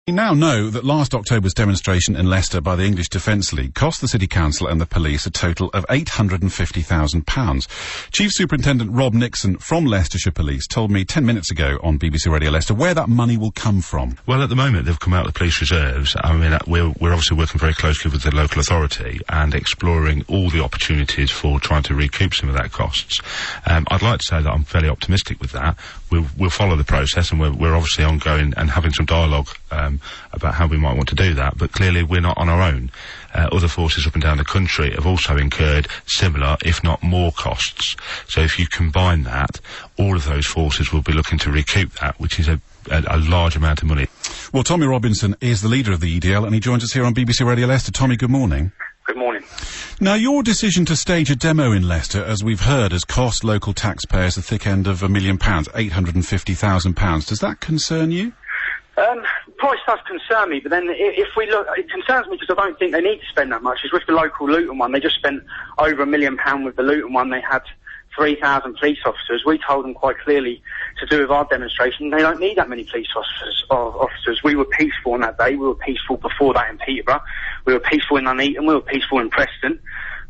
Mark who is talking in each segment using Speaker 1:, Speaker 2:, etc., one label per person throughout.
Speaker 1: We now know that last October's demonstration in Leicester by the English Defence League cost the City Council and the police a total of £850,000. Chief Superintendent Rob Nixon from Leicestershire Police told me 10 minutes ago on BBC Radio Leicester where that money will come from.
Speaker 2: Well, at the moment, they've come out with police reserves. I mean, we're obviously working very closely with the local authority and exploring all the opportunities for trying to recoup some of that costs. I'd like to say that I'm fairly optimistic with that. We'll follow the process, and we're obviously ongoing and having some dialogue about how we might want to do that, but clearly we're not on our own. Other forces up and down the country have also incurred similar, if not more, costs. So if you combine that, all of those forces will be looking to recoup that, which is a large amount of money.
Speaker 1: Well, Tommy Robinson is the leader of the EDL, and he joins us here on BBC Radio Leicester. Tommy, good morning.
Speaker 3: Good morning.
Speaker 1: Now, your decision to stage a demo in Leicester, as we've heard, has cost local taxpayers the thick end of £1 million, £850,000. Does that concern you?
Speaker 3: Price does concern me, but then if we look, it concerns me because I don't think they need to spend that much. It's with the local Luton one. They just spent over £1 million with the Luton one. They had 3,000 police officers. We told them quite clearly to do with our demonstration, they don't need that many police officers. We were peaceful on that day. We were peaceful before that in Peterborough. We were peaceful in Nuneaton. We were peaceful in Preston.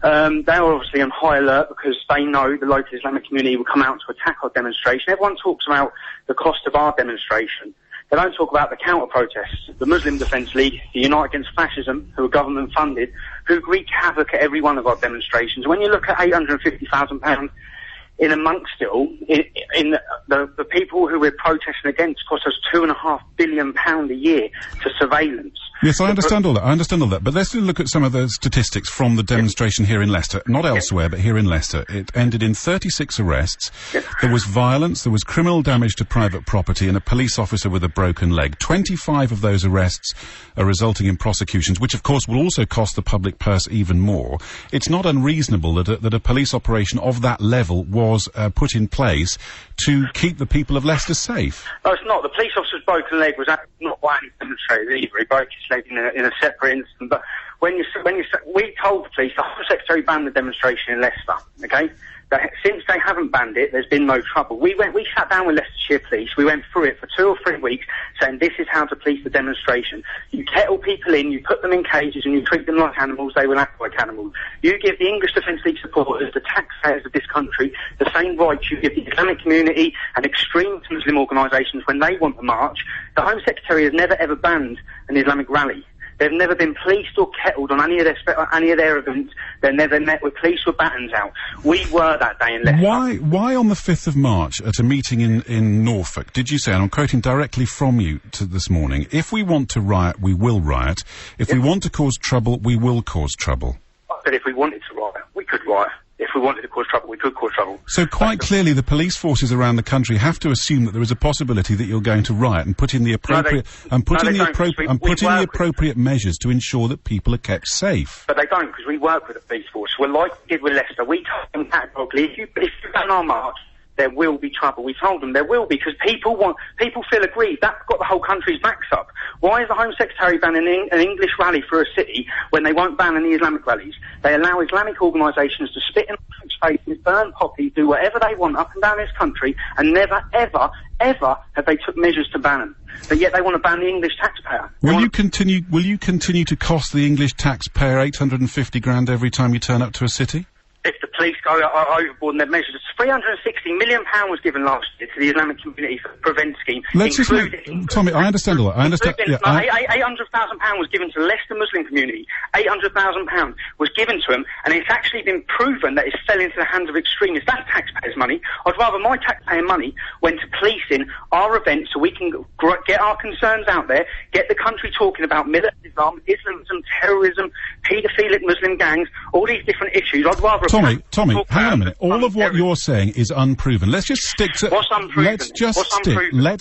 Speaker 3: They were obviously on high alert because they know the local Islamic community will come out to attack our demonstration. Everyone talks about the cost of our demonstration. They don't talk about the counter-protests, the Muslim Defence League, the Unite Against Facsism, who are government-funded, who wreak havoc at every one of our demonstrations. When you look at £850,000 in amongst it all, the people who we're protesting against cost us £2.5 billion a year to surveillance.
Speaker 1: Yes, I understand all that. But let's look at some of the statistics from the demonstration here in Leicester. Not elsewhere, but here in Leicester. It ended in 36 arrests. There was violence, there was criminal damage to private property, and a police officer with a broken leg. 25 of those arrests are resulting in prosecutions, which of course will also cost the public purse even more. It's not unreasonable that a police operation of that level was put in place to keep the people of Leicester safe.
Speaker 3: No, it's not. The police officer's broken leg was not why he demonstrated either. He broke his leg in a separate incident. But we told the police, the Home Secretary banned the demonstration in Leicester, okay? Since they haven't banned it, there's been no trouble. We sat down with Leicestershire Police, we went through it for 2 or 3 weeks, saying this is how to police the demonstration. You kettle people in, you put them in cages, and you treat them like animals, they will act like animals. You give the English Defence League supporters, the taxpayers of this country, the same rights you give the Islamic community and extreme Muslim organisations when they want to march. The Home Secretary has never ever banned an Islamic rally. They've never been policed or kettled on any of their events. They've never met with police with batons out. We were that day in Leicester.
Speaker 1: Why on the 5th of March at a meeting in Norfolk did you say, and I'm quoting directly from you this morning, if we want to riot, we will riot. If we want to cause trouble, we will cause trouble.
Speaker 3: I said if we wanted to riot, we could riot. If we wanted to cause trouble, we could cause trouble.
Speaker 1: So quite clearly the police forces around the country have to assume that there is a possibility that you're going to riot and put in the appropriate appropriate measures to ensure that people are kept safe.
Speaker 3: But they don't, because we work with the police force. We're like we did with Leicester. We told them categorically, if you ban our march, there will be trouble. We told them there will be, because people feel aggrieved. That's got the whole country's backs up. Why is the Home Secretary banning an English rally for a city when they won't ban any Islamic rallies? They allow Islamic organisations to spit in people's faces, burn poppies, do whatever they want up and down this country, and never, ever, ever have they took measures to ban them. But yet they want to ban the English taxpayer.
Speaker 1: Will you continue to cost the English taxpayer 850 grand every time you turn up to a city?
Speaker 3: If the police go overboard in their measures, £360 million was given last year to the Islamic community for the Prevent scheme.
Speaker 1: Tommy, I understand all that. I understand. Yeah,
Speaker 3: £800,000 was given to the Leicester Muslim community. £800,000 was given to them, and it's actually been proven that it fell into the hands of extremists. That's taxpayers' money. I'd rather my taxpayer money went to policing our events so we can get our concerns out there, get the country talking about militant Islam, Islamism, terrorism, paedophilic Muslim gangs, all these different issues. I'd rather...
Speaker 1: Tommy, hang on a minute. All of what you're saying is unproven. Let's just stick to...
Speaker 3: What's unproven?
Speaker 1: Let's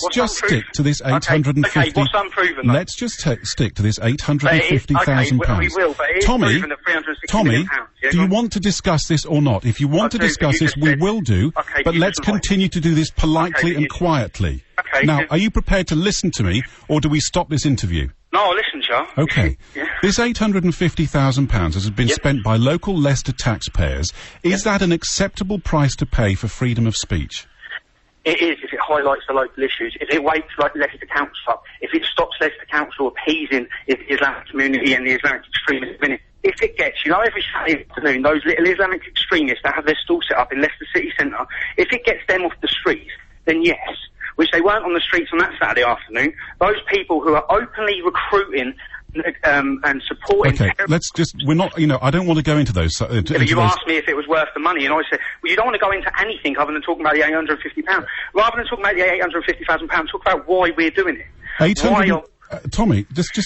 Speaker 1: just stick to this 850...
Speaker 3: Okay, what's unproven, though?
Speaker 1: Let's just stick to this £850,000.
Speaker 3: Okay, we will, but it is proven at £360 million. Yeah,
Speaker 1: do you want to discuss this or not? If you want to discuss this, we will do, but let's continue to do this politely and quietly.
Speaker 3: Okay.
Speaker 1: Now, are you prepared to listen to me, or do we stop this interview?
Speaker 3: No, I'll listen, Joe.
Speaker 1: Okay.
Speaker 3: Yeah. This
Speaker 1: £850,000 has been spent by local Leicester taxpayers. Is that an acceptable price to pay for freedom of speech?
Speaker 3: It is, if it highlights the local issues, if it wakes like Leicester Council up, if it stops Leicester Council appeasing the Islamic community and the Islamic extremists in it. If it gets, every Saturday afternoon, those little Islamic extremists that have their stall set up in Leicester City Centre, if it gets them off the streets, then yes, which they weren't on the streets on that Saturday afternoon, those people who are openly recruiting and supporting...
Speaker 1: Okay, let's just, we're not, I don't want to go into those...
Speaker 3: you asked me if it was worth the money, and I said, well, you don't want to go into anything other than talking about the £850. Rather than talking about the £850,000, talk about why we're doing it.
Speaker 1: Tommy, just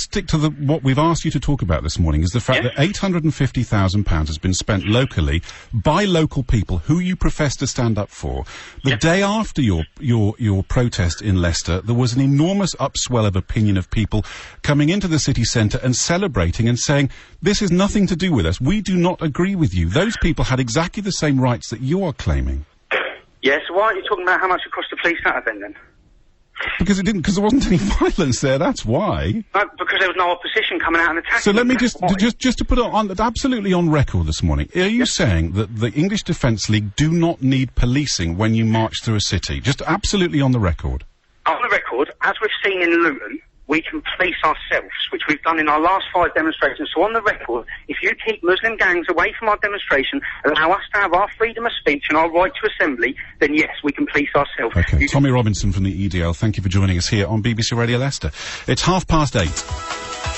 Speaker 1: stick to what we've asked you to talk about this morning, is the fact that £850,000 has been spent locally by local people who you profess to stand up for. The day after your protest in Leicester, there was an enormous upswell of opinion of people coming into the city centre and celebrating and saying, this has nothing to do with us. We do not agree with you. Those people had exactly the same rights that you are claiming.
Speaker 3: Yeah, so why aren't you talking about how much it cost the police that event then?
Speaker 1: Because there wasn't any violence there, that's why.
Speaker 3: No, because there was no opposition coming out and attacking.
Speaker 1: So let me just to put it on, absolutely on record this morning, are you saying that the English Defence League do not need policing when you march through a city? Just absolutely on the record. On
Speaker 3: the record, as we've seen in Luton, we can police ourselves, which we've done in our last 5 demonstrations. So on the record, if you keep Muslim gangs away from our demonstration, allow us to have our freedom of speech and our right to assembly, then yes, we can police ourselves.
Speaker 1: Okay, Tommy Robinson from the EDL, thank you for joining us here on BBC Radio Leicester. It's 8:30.